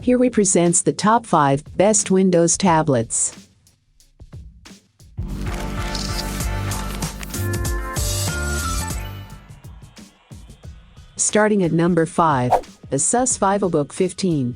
Here we presents the top 5 best Windows tablets. Starting at number 5, Asus VivoBook 15.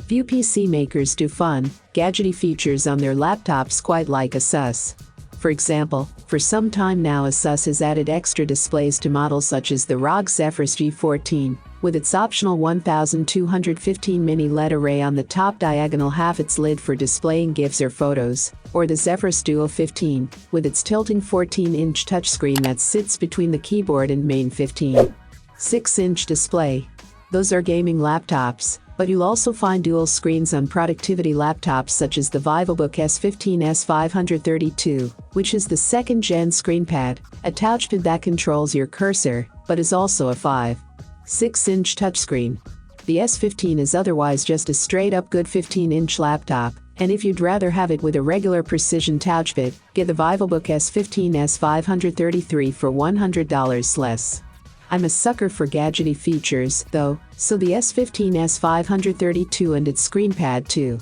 Few PC makers do fun, gadgety features on their laptops quite like Asus. For example, for some time now Asus has added extra displays to models such as the ROG Zephyrus G14, with its optional 1215 mini LED array on the top diagonal half its lid for displaying GIFs or photos, or the Zephyrus Duo 15, with its tilting 14-inch touchscreen that sits between the keyboard and main 15. 6-inch display. Those are gaming laptops, but you'll also find dual screens on productivity laptops such as the VivoBook S15 S532, which is the 2nd-gen screenpad, a touchpad that controls your cursor, but is also a 5.6-inch touchscreen. The S15 is otherwise just a straight-up good 15-inch laptop, and if you'd rather have it with a regular precision touchpad, get the VivoBook S15 S533 for $100 less. I'm a sucker for gadgety features, though, so the S15 S532 and its screenpad too.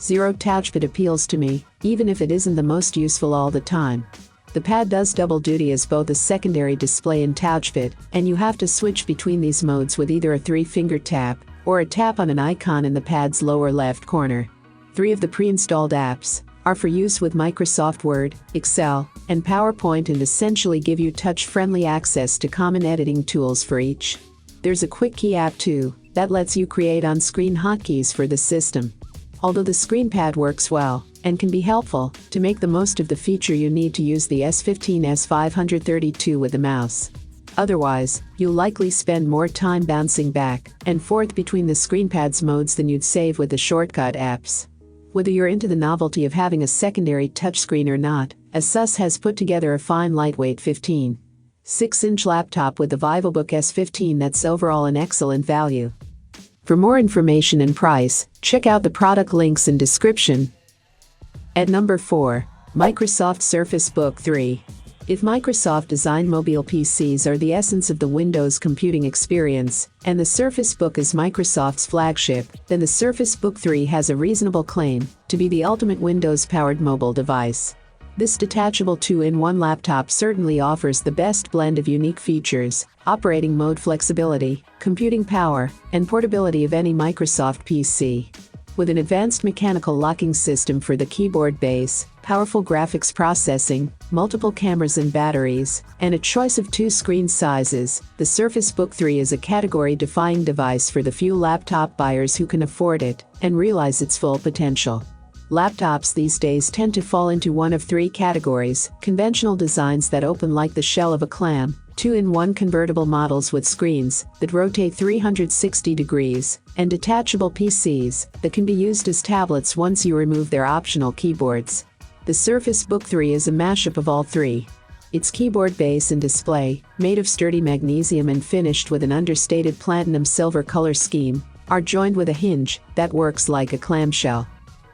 Zero touchpad appeals to me, even if it isn't the most useful all the time. The pad does double duty as both a secondary display and touchpad, and you have to switch between these modes with either a 3-finger tap or a tap on an icon in the pad's lower left corner. 3 of the pre-installed apps are for use with Microsoft Word, Excel, and PowerPoint and essentially give you touch-friendly access to common editing tools for each. There's a quick key app too, that lets you create on-screen hotkeys for the system. Although the screenpad works well, and can be helpful to make the most of the feature, you need to use the S15 S532 with the mouse. Otherwise, you'll likely spend more time bouncing back and forth between the screenpad's modes than you'd save with the shortcut apps. Whether you're into the novelty of having a secondary touchscreen or not, Asus has put together a fine lightweight 15.6-inch laptop with the VivoBook S15 that's overall an excellent value. For more information and price, check out the product links in description. At number 4, Microsoft Surface Book 3. If Microsoft designed mobile PCs are the essence of the Windows computing experience, and the Surface Book is Microsoft's flagship, then the Surface Book 3 has a reasonable claim to be the ultimate Windows-powered mobile device. This detachable 2-in-1 laptop certainly offers the best blend of unique features, operating mode flexibility, computing power, and portability of any Microsoft PC. With an advanced mechanical locking system for the keyboard base, powerful graphics processing, multiple cameras and batteries, and a choice of 2 screen sizes, the Surface Book 3 is a category-defying device for the few laptop buyers who can afford it and realize its full potential. Laptops these days tend to fall into one of 3 categories: conventional designs that open like the shell of a clam, 2-in-1 convertible models with screens that rotate 360 degrees, and detachable PCs that can be used as tablets once you remove their optional keyboards. The Surface Book 3 is a mashup of all 3. Its keyboard base and display, made of sturdy magnesium and finished with an understated platinum silver color scheme, are joined with a hinge that works like a clamshell.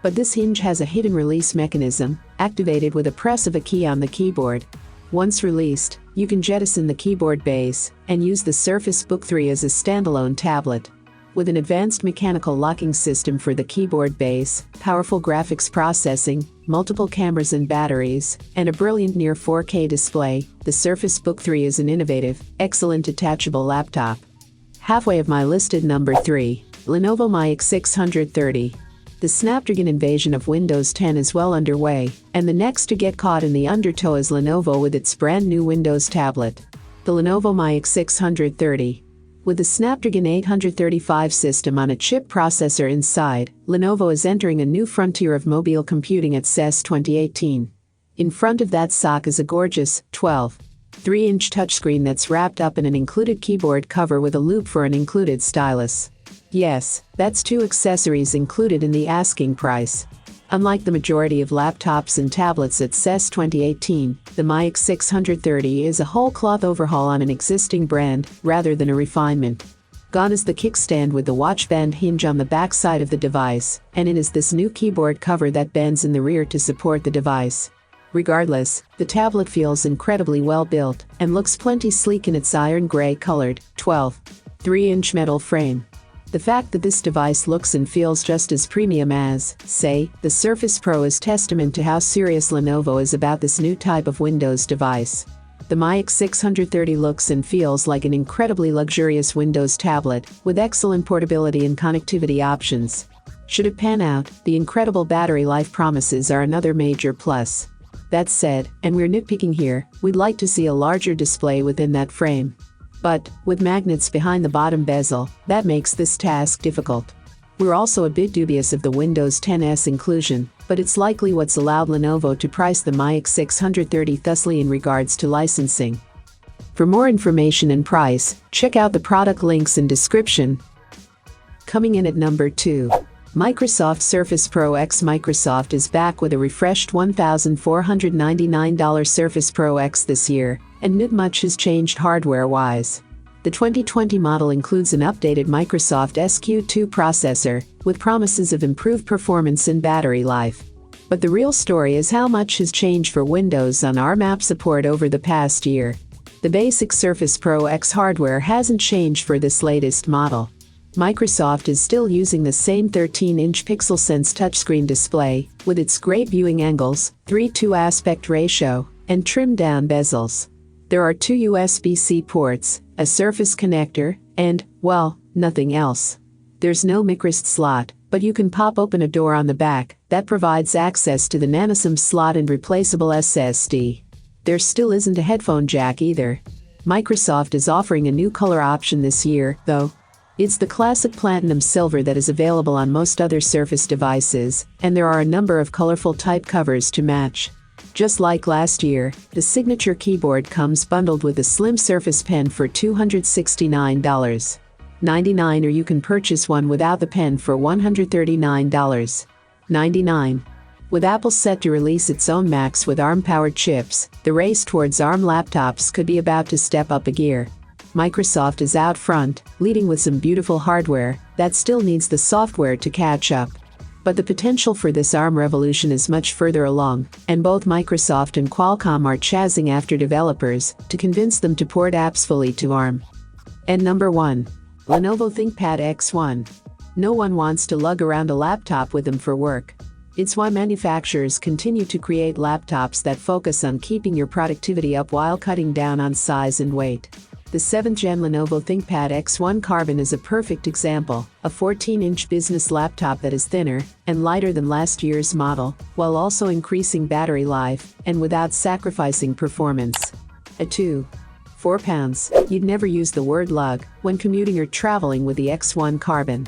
But this hinge has a hidden release mechanism, activated with a press of a key on the keyboard. Once released, you can jettison the keyboard base and use the Surface Book 3 as a standalone tablet. With an advanced mechanical locking system for the keyboard base, powerful graphics processing, multiple cameras and batteries, and a brilliant near 4K display, the Surface Book 3 is an innovative, excellent detachable laptop. Halfway of my listed number 3, Lenovo Miix 630. The Snapdragon invasion of Windows 10 is well underway, and the next to get caught in the undertow is Lenovo with its brand new Windows tablet. The Lenovo Miix 630. With the Snapdragon 835 system on a chip processor inside, Lenovo is entering a new frontier of mobile computing at CES 2018. In front of that SoC is a gorgeous 12.3-inch touchscreen that's wrapped up in an included keyboard cover with a loop for an included stylus. Yes, that's 2 accessories included in the asking price. Unlike the majority of laptops and tablets at CES 2018, the Miix 630 is a whole-cloth overhaul on an existing brand, rather than a refinement. Gone is the kickstand with the watch band hinge on the back side of the device, and it is this new keyboard cover that bends in the rear to support the device. Regardless, the tablet feels incredibly well built, and looks plenty sleek in its iron gray-colored, 12.3-inch metal frame. The fact that this device looks and feels just as premium as, say, the Surface Pro is testament to how serious Lenovo is about this new type of Windows device. The Miix 630 looks and feels like an incredibly luxurious Windows tablet, with excellent portability and connectivity options. Should it pan out, the incredible battery life promises are another major plus. That said, and we're nitpicking here, we'd like to see a larger display within that frame. But, with magnets behind the bottom bezel, that makes this task difficult. We're also a bit dubious of the Windows 10s inclusion, but it's likely what's allowed Lenovo to price the Miix 630 thusly in regards to licensing. For more information and price, check out the product links in description. Coming in at number 2. Microsoft Surface Pro X. Microsoft is back with a refreshed $1,499 Surface Pro X this year, and not much has changed hardware-wise. The 2020 model includes an updated Microsoft SQ2 processor, with promises of improved performance and battery life. But the real story is how much has changed for Windows on ARM app support over the past year. The basic Surface Pro X hardware hasn't changed for this latest model. Microsoft is still using the same 13-inch PixelSense touchscreen display, with its great viewing angles, 3:2 aspect ratio, and trimmed-down bezels. There are 2 USB-C ports, a Surface connector, and, well, nothing else. There's no microSD slot, but you can pop open a door on the back that provides access to the NanoSIM slot and replaceable SSD. There still isn't a headphone jack either. Microsoft is offering a new color option this year, though. It's the classic platinum silver that is available on most other Surface devices, and there are a number of colorful type covers to match. Just like last year, the signature keyboard comes bundled with a slim Surface Pen for $269.99, or you can purchase one without the pen for $139.99. With Apple set to release its own Macs with ARM-powered chips, the race towards ARM laptops could be about to step up a gear. Microsoft is out front, leading with some beautiful hardware that still needs the software to catch up. But the potential for this ARM revolution is much further along, and both Microsoft and Qualcomm are chasing after developers to convince them to port apps fully to ARM. And number 1. Lenovo ThinkPad X1. No one wants to lug around a laptop with them for work. It's why manufacturers continue to create laptops that focus on keeping your productivity up while cutting down on size and weight. The 7th-gen Lenovo ThinkPad X1 Carbon is a perfect example, a 14-inch business laptop that is thinner and lighter than last year's model, while also increasing battery life and without sacrificing performance. At 4 pounds, you'd never use the word lug when commuting or traveling with the X1 Carbon.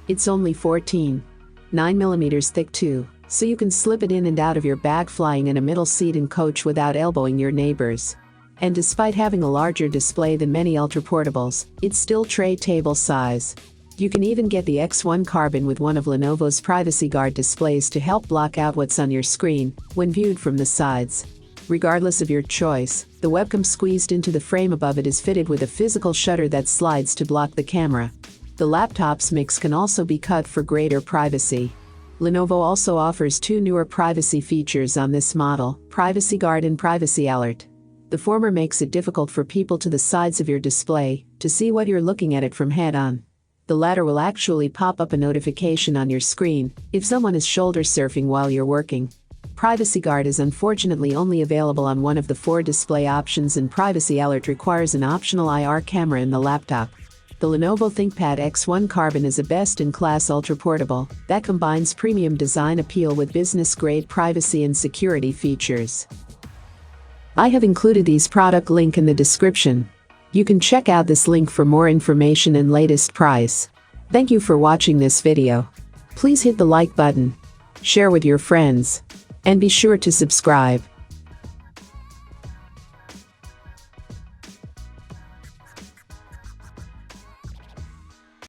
It's only 14.9mm thick too, so you can slip it in and out of your bag flying in a middle seat in coach without elbowing your neighbors. And despite having a larger display than many ultraportables, it's still tray table size. You can even get the X1 Carbon with one of Lenovo's Privacy Guard displays to help block out what's on your screen when viewed from the sides. Regardless of your choice, the webcam squeezed into the frame above it is fitted with a physical shutter that slides to block the camera. The laptop's Miix can also be cut for greater privacy. Lenovo also offers 2 newer privacy features on this model, Privacy Guard and Privacy Alert. The former makes it difficult for people to the sides of your display to see what you're looking at it from head-on. The latter will actually pop up a notification on your screen if someone is shoulder surfing while you're working. Privacy Guard is unfortunately only available on one of the 4 display options, and Privacy Alert requires an optional IR camera in the laptop. The Lenovo ThinkPad X1 Carbon is a best-in-class ultraportable that combines premium design appeal with business-grade privacy and security features. I have included these product link in the description. You can check out this link for more information and latest price. Thank you for watching this video. Please hit the like button, share with your friends, and be sure to subscribe.